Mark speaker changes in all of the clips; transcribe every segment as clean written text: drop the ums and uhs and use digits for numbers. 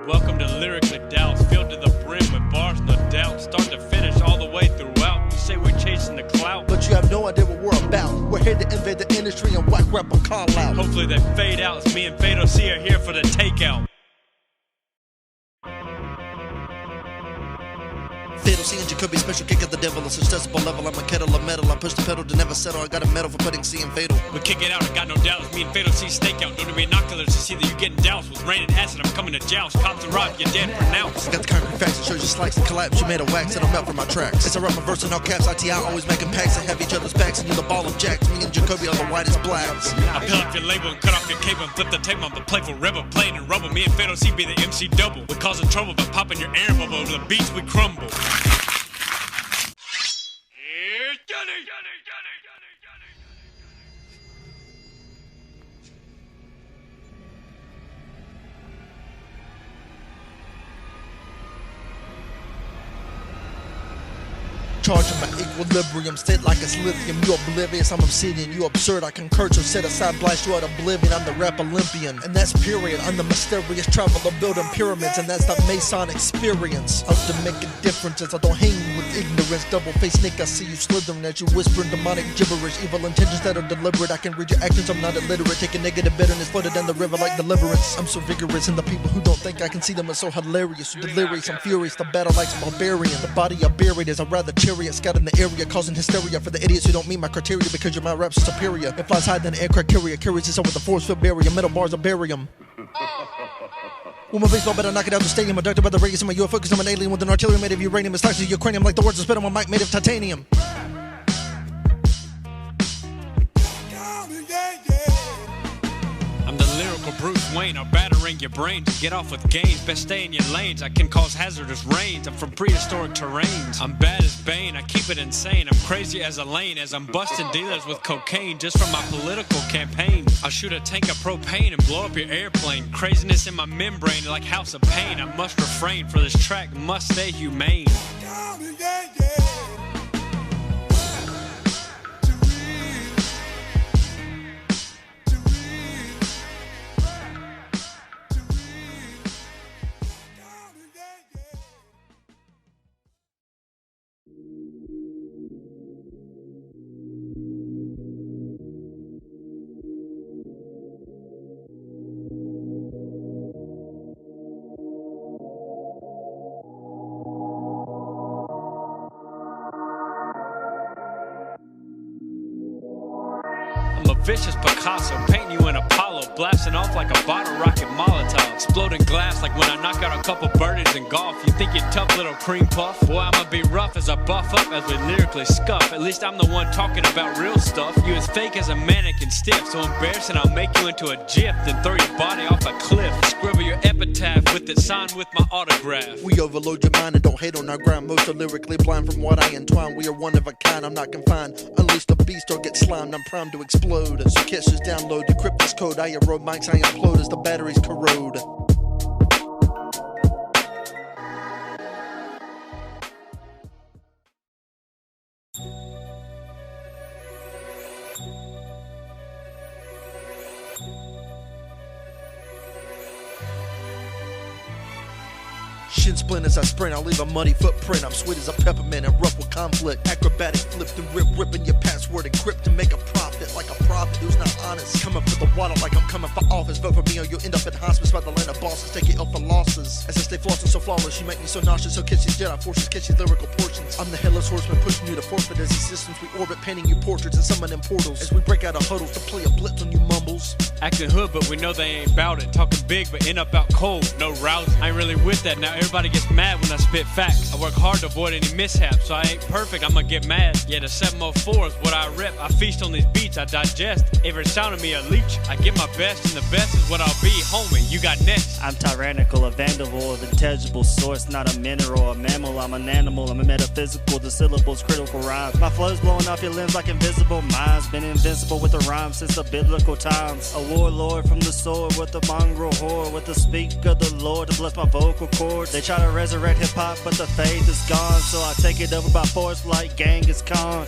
Speaker 1: Welcome to Lyrically Doused, filled to the brim with bars, no doubt. Start to finish, all the way throughout. You say we're chasing the clout,
Speaker 2: but you have no idea what we're about. We're here to invade the industry and whack rap a call out.
Speaker 1: Hopefully they fade out, as me and Fatal C are here for the takeout.
Speaker 2: Fatal C and Jakobe, special kick at the devil. It's a accessible level, I'm a kettle of metal. I push the pedal to never settle. I got a medal for putting C in Fatal.
Speaker 1: We kick it out, I got no doubt. It's me and Fatal C stakeout. Don't be binoculars to see that you getting doused with rain and acid. I'm coming to joust. Cops and rob, you're dead pronounced.
Speaker 2: I got the concrete facts that shows you slice and collapse. You made a wax, it'll melt from my tracks. It's a rap verse in all caps. ITI always making packs and have each other's backs. And you're the ball of jacks. Me and Jakobe are the whitest blacks.
Speaker 1: I peel off your label and cut off your cable and flip the tape. I'm the playful rebel, playing in rubble. Me and Fatal C be the MC double. We're causing trouble, but popping your air bubble. Over the beats we crumble.
Speaker 2: Charging my equilibrium, state like it's lithium. You oblivious, I'm obsidian, you absurd. I concur, so set aside, blast you out oblivion. I'm the rap Olympian, and that's period. I'm the mysterious traveler building pyramids, and that's the Mason experience. Out to make a difference, as I don't hang with ignorance. Double-faced snake, I see you slithering as you whispering demonic gibberish. Evil intentions that are deliberate, I can read your actions, I'm not illiterate. Taking negative bitterness, floated down the river like deliverance. I'm so vigorous, and the people who don't think I can see them are so hilarious. So delirious, I'm furious, the battle like a barbarian. The body I buried is a rather scout in the area, causing hysteria for the idiots who don't meet my criteria because your my raps are superior. It flies higher than an aircraft carrier, carries this over the force field barrier. Metal bars are barium. With my baseball better knock it out the stadium. Abducted by the radius in my UFO because I'm an alien with an artillery made of uranium. It's toxic Ukrainian like the words I spit on my mic made of titanium.
Speaker 1: I'm the lyrical Bruce Wayne, I'll battering your brains. Get off with gains, best stay in your lanes. I can cause hazardous rains, I'm from prehistoric terrains. I'm bad as Bane, I keep it insane. I'm crazy as a lane, as I'm busting dealers with cocaine just from my political campaign. I'll shoot a tank of propane and blow up your airplane. Craziness in my membrane like House of Pain. I must refrain, for this track must stay humane. I'm a vicious Picasso, painting you in Apollo, blasting off like a bottle rocket Molotov, exploding glass like when I knock out a couple birdies in golf. You think you're tough, little cream puff? Boy, I'ma be rough as I buff up as we lyrically scuff. At least I'm the one talking about real stuff. You as fake as a mannequin stiff, so embarrassing I'll make you into a gif, then throw your body off a cliff. Scribble your epitaph with it, signed with my autograph.
Speaker 2: We overload your mind and don't hate on our grind. Most are lyrically blind from what I entwine. We are one of a kind, I'm not confined. Unleash the beast or get slimed, I'm primed to explode. So catch this download, decrypt this code. I erode mics, I implode as the batteries corrode. Shin splint as I sprint, I'll leave a muddy footprint. I'm sweet as a peppermint and rough with conflict. Acrobatic flips and ripping your password encrypt to make a profit. Like a prophet who's not honest. Coming for the water like I'm coming for office. Vote for me or you'll end up in hospice by the land of bosses. Take it ill for losses. As I stay flossing so flawless, you make me so nauseous. So catch these Jedi forces, catch these lyrical portions. I'm the headless horseman pushing you to forfeit as existence. We orbit painting you portraits and summoning portals. As we break out of huddles to play a blitz on you mumbles.
Speaker 1: Acting hood, but we know they ain't bout it. Talking big, but end up out cold. No rousing. I ain't really with that. Now everybody gets mad when I spit facts. I work hard to avoid any mishaps, so I ain't perfect, I'ma get mad. Yeah, the 704 is what I rep. I feast on these beats, I digest. Every sound of me a leech. I give my best, and the best is what I'll be. Homie, you got next.
Speaker 3: I'm tyrannical, a vandal of intelligible source. Not a mineral, a mammal, I'm an animal. I'm a metaphysical, the syllables, critical rhymes. My flow's blowing off your limbs like invisible. Mine's been invincible with the rhymes since the biblical times. A warlord from the sword with the mongrel whore. With the speak of the Lord to bless my vocal cords. They try to resurrect hip-hop, but the faith is gone. So I take it over by force like Genghis Khan.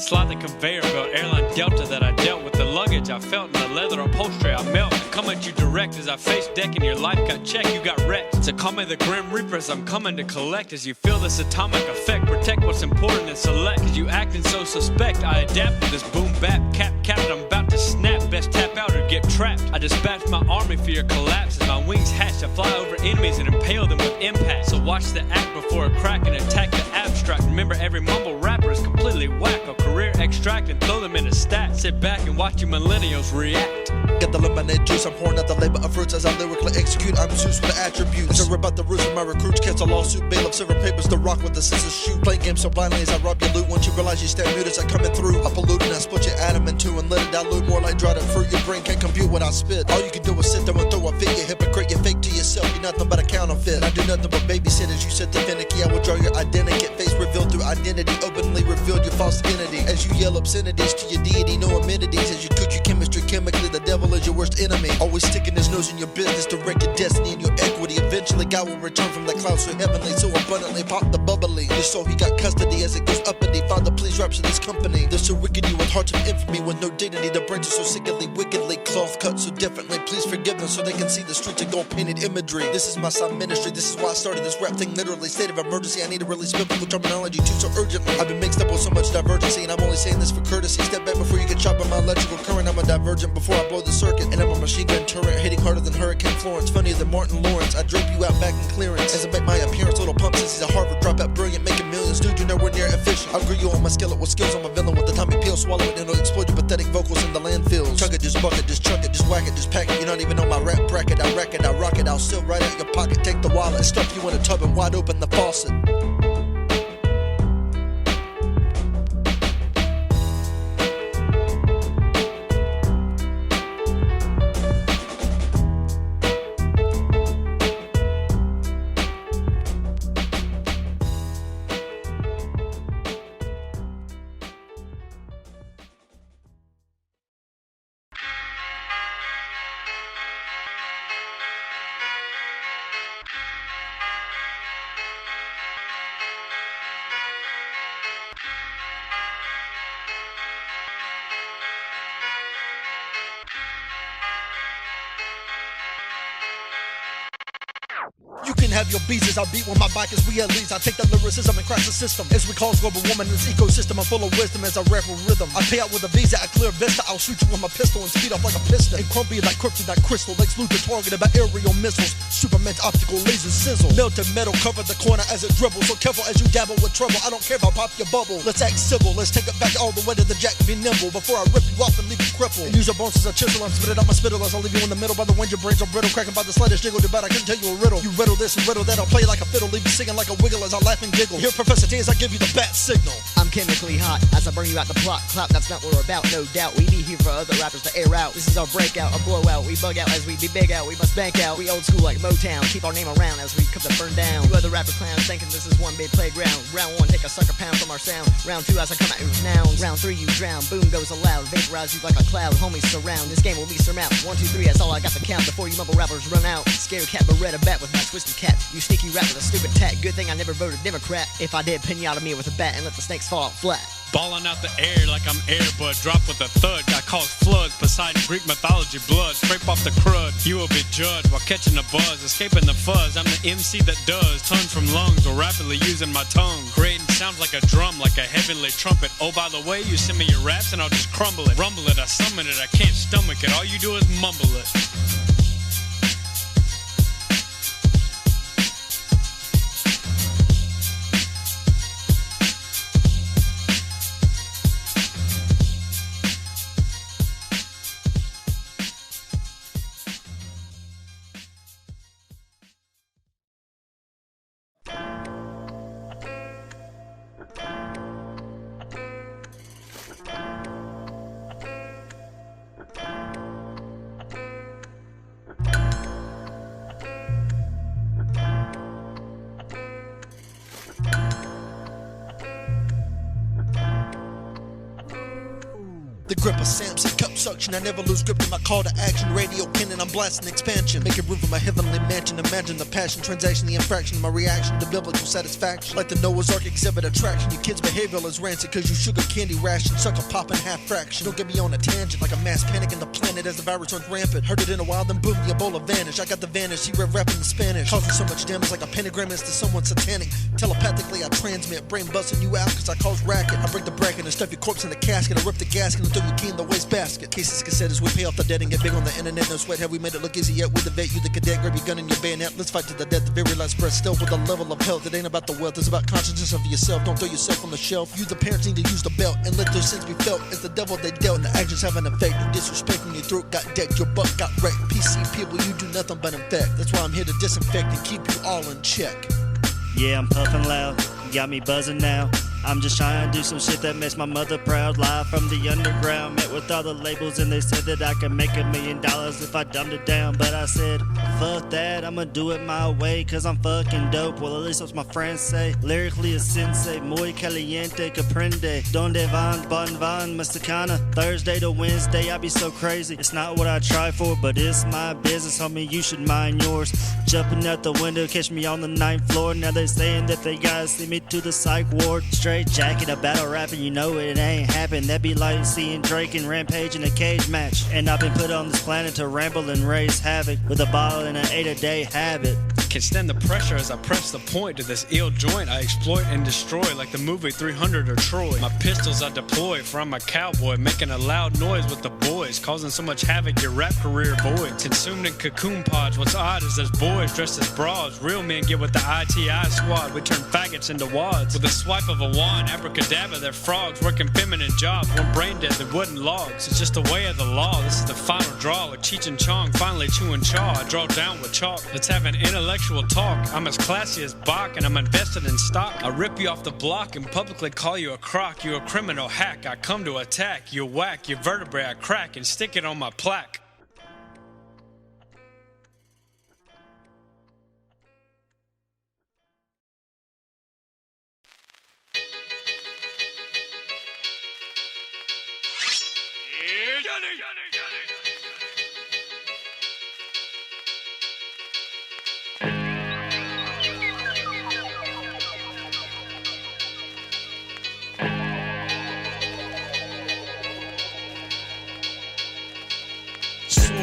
Speaker 1: slide the conveyor belt, airline Delta that I dealt with. The luggage I felt and the leather upholstery I melt. I come at you direct as I face deck and your life got checked, you got wrecked. So call me the Grim Reaper as I'm coming to collect. As you feel this atomic effect, protect what's important and select. Cause you acting so suspect, I adapt to this boom bap. Cap, I'm about to snap. Best tap out or get trapped. I dispatch my army for your collapse. As my wings hatch, I fly over enemies and impale them with impact. So watch the act before a crack and attack the abstract. Remember, every mumble rapper is completely whack. A career extract and throw them in a stack. Sit back and watch you millennials react.
Speaker 2: Get the lemonade juice, I'm pouring out the labor of fruits as I lyrically execute. I'm Zeus with the attributes. To rip out the roots of my recruits, catch a lawsuit, bail up silver papers, the rock with the scissors shoot. Playing games so blindly as I rob your loot. Once you realize you stand muted, I coming through. I pollute and I split your atom in two and let it dilute more like dried up fruit. Your brain can't compute what I spit. All you can do is sit there and throw a fit. You hypocrite, you fake to yourself, you're nothing but a counterfeit. I do nothing but babysit as you sit the finicky. I will draw your identity, face revealed through identity. Openly revealed your false identity. As you yell obscenities to your deity, no amenities. As you cook your chemistry chemically, the devil is your worst enemy. Always sticking his nose in your business to wreck your destiny and your equity. Eventually God will return from the clouds so heavenly, so abundantly pop the bubbly. Your soul he got custody as it goes uppity. Father please rapture this company. They're so rickety with hearts of infamy, with no dignity. The brains are so sickly, wickedly cloth cut so differently. Please forgive them so they can see the streets of gold painted imagery. This is my side ministry, this is why I started this rap thing. Literally state of emergency, I need to really spit the terminology too so urgently. I've been mixed up with so much divergency, and I'm only saying this for courtesy. Step back before you get chopped by my electrical current. I'm a divergent before I blow the circuit, and I'm a machine gun turret hitting harder than Hurricane Florence. Funnier than Martin Lawrence, I drape you out back in clearance. As I make my appearance, little pump since he's a Harvard dropout, brilliant, making millions. Dude, you're nowhere near efficient. I'll grill you on my skillet with skills. I'm a villain with the Tommy Peel, swallow it and it'll explode your pathetic vocals in the landfills. Chug it, just bucket, just chuck it, just whack it, just pack it. You're not even on my rap bracket. I rack it, I rock it, I'll still right out your pocket. Take the wallet, stuff you in a tub and wide open the faucet. You can have your beats as I beat when my bike is leads. I take that lyricism and crash the system. As we call global woman in this ecosystem, I'm full of wisdom as I rap with rhythm. I pay out with a visa, I clear vista. I'll shoot you with my pistol and speed off like a piston. And crumpy like kryptonite crystal. Lex Luthor targeted by aerial missiles. Superman's optical laser sizzle. Melted metal cover the corner as it dribbles. So careful as you dabble with trouble. I don't care if I pop your bubble. Let's act civil. Let's take it back all the way to the jack and be nimble. Before I rip you off and leave you crippled. And use your bones as a chisel. I'm spit it out my spittle as I leave you in the middle. By the wind your brains are brittle. Cracking by the slightest jiggle. Too bad I couldn't tell you a riddle. You riddle this and riddle that. I'll play like a fiddle. Leave you singing like a wiggle as I laugh and giggle. Here Professor T as I give you the bat signal.
Speaker 4: I'm chemically hot as I burn you out the plot. Clout, that's not what we're about, no doubt. We be here for other rappers to air out. This is our breakout, our blowout. We bug out as we be big out. We must bank out. We old school like Motown. Keep our name around as we come to burn down. You other rapper clowns thinking this is one big playground. Round 1, take a sucker pound from our sound. Round 2, as I come at you with nouns. Round 3, you drown. Boom goes aloud. Vaporize you like a cloud. Homies surround. This game will be surmount. 1, 2, 3, that's all I got to count before you mumble rappers run out. Scary cat Beretta bat with my twisted cap. You sneaky rap with a stupid tack. Good thing I never voted Democrat. If I did, pinata me with a bat and let the snakes fall flat.
Speaker 1: Balling out the air like I'm Airbud, drop with a thud. I cause floods, Poseidon, Greek mythology blood. Scrape off the crud, you will be judged while catching the buzz, escaping the fuzz. I'm the MC that does tons from lungs or rapidly using my tongue. Creating sounds like a drum, like a heavenly trumpet. Oh, by the way, you send me your raps and I'll just crumble it. Rumble it, I summon it, I can't stomach it. All you do is mumble it.
Speaker 2: The grip of Samson, cup suction, I never lose grip in my call to action. Radio cannon, I'm blasting expansion. Making room for my heavenly mansion. Imagine the passion, transaction, the infraction of my reaction to biblical satisfaction. Like the Noah's Ark exhibit attraction. Your kid's behavior is rancid cause you sugar candy ration. Sucker pop in half fraction. Don't get me on a tangent like a mass panic in the planet as the virus runs rampant. Heard it in a while, then boom, the Ebola vanished. I got the vanish, he read rapping the Spanish. Causing so much damage like a pentagram is to someone satanic. Telepathically I transmit, brain busting you out cause I cause racket. I break the bracket and stuff your corpse in the casket. I rip the gasket and throw your key in the wastebasket. Cases, cassettes, we pay off the debt and get big on the internet. No sweat, have we made it look easy yet? We debate you the cadet, grab your gun and your bayonet. Let's fight to the death, the very last breath. Still with a level of health. It ain't about the wealth, it's about consciousness of yourself. Don't throw yourself on the shelf. You the parents need to use the belt and let their sins be felt. It's the devil they dealt and the actions have an effect. You disrespect when your throat got decked, your butt got wrecked. PC people, you do nothing but infect. That's why I'm here to disinfect and keep you all in check.
Speaker 3: Yeah, I'm puffing loud, you got me buzzing now. I'm just trying to do some shit that makes my mother proud. Live from the underground, met with all the labels and they said that I could make $1 million if I dumbed it down. But I said, fuck that, I'ma do it my way cause I'm fucking dope. Well, at least that's what my friends say. Lyrically a sensei, muy caliente, comprende. Donde van, Mexicana. Thursday to Wednesday, I be so crazy. It's not what I try for, but it's my business, homie, you should mind yours. Jumping out the window, catch me on the 9th floor. Now they saying that they gotta see me to the psych ward. Straight jacket, a battle rapping, you know it ain't happened. That'd be like seeing Drake and Rampage in a cage match. And I've been put on this planet to ramble and raise havoc with a bottle and an 8-a-day habit.
Speaker 1: Can stand the pressure as I press the point to this ill joint I exploit and destroy like the movie 300 or Troy. My pistols I deploy for I'm a cowboy making a loud noise with the boys, causing so much havoc your rap career void. Consumed in cocoon pods, what's odd is there's boys dressed as bras. Real men get with the ITI squad, we turn faggots into wads. With a swipe of a wand, abracadabra, they're frogs working feminine jobs, one brain dead than wooden logs. It's just the way of the law, this is the final draw. Like Cheech and Chong finally chewing chaw, I draw down with chalk. Let's have an intellectual talk. I'm as classy as Bach and I'm invested in stock. I rip you off the block and publicly call you a crock. You a criminal hack, I come to attack. You whack, your vertebrae I crack and stick it on my plaque.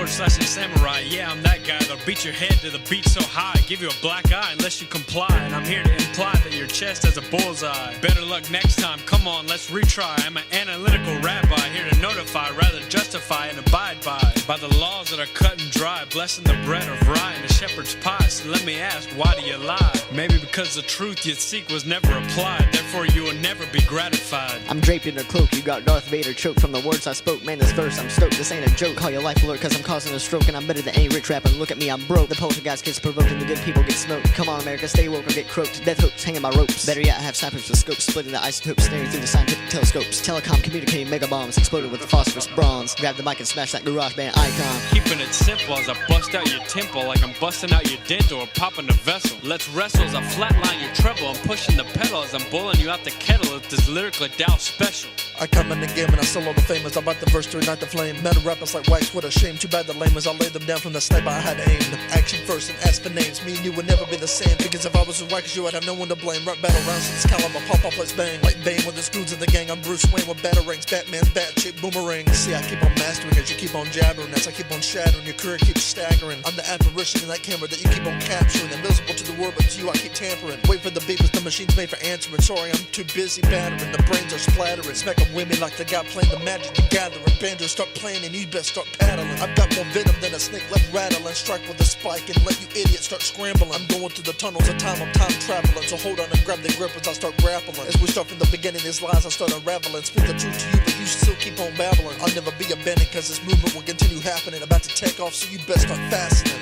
Speaker 1: Slashing samurai, yeah, I'm that guy that'll beat your head to the beat so high, give you a black eye unless you comply. And I'm here to imply that your chest has a bullseye. Better luck next time, come on, let's retry. I'm an analytical rabbi, here to notify, rather justify and abide by the laws that are cut and dry, blessing the bread of rye and the shepherd's pie. So let me ask, why do you lie? Maybe because the truth you seek was never applied, therefore you will never be gratified.
Speaker 4: I'm draped in a cloak, you got Darth Vader choked from the words I spoke. Man, this verse, I'm stoked, this ain't a joke. Call your life alert cause I'm causing a stroke, and I'm better than any rich rapper. Look at me, I'm broke. The poltergeist gets provoked and the good people get smoked. Come on, America, stay woke or get croaked. Death hooks hanging by ropes. Better yet, I have snipers with scopes, splitting the isotopes, staring through the scientific telescopes. Telecom communicating mega bombs, exploded with phosphorus bronze. Grab the mic and smash that garage band icon.
Speaker 1: Keeping it simple as I bust out your temple, like I'm busting out your dental or popping the vessel. Let's wrestle as I flatline your treble. I'm pushing the pedal as I'm boiling you out the kettle with this lyrically Doused special.
Speaker 2: I come in the game and I solo the famous. I bite the verse to ignite the flame. Metal rappers like whites, what a shame. Too bad the lamers, I lay them down from the sniper I had aimed. Action first and ask for names. Me and you would never be the same, because if I was as white as you, I'd have no one to blame. Rap battle rounds since caliber, pop up, let's bang. Like Bane with the screws in the gang. I'm Bruce Wayne with batarangs, Batman's bat shit boomerang. See, I keep on mastering as you keep on jabbering, as I keep on shattering. Your career keeps staggering. I'm the apparition in that camera that you keep on capturing. Invisible to the world, but to you I keep tampering. Wait for the beepers, the machine's made for answering. Sorry, I'm too busy battering. The brains are splattering. Smacking women like the guy playing the magic the gathering. Banjos start playing and you best start paddling. I've got more venom than a snake left rattling. Strike with a spike and let you idiots start scrambling. I'm going through the tunnels of time, I'm time traveling. So hold on and grab the grip as I start grappling. As we start from the beginning, these lies I start unraveling. Speak the truth to you, but you still keep on babbling. I'll never be abandoned cause this movement will continue happening. About to take off, so you best start fastening.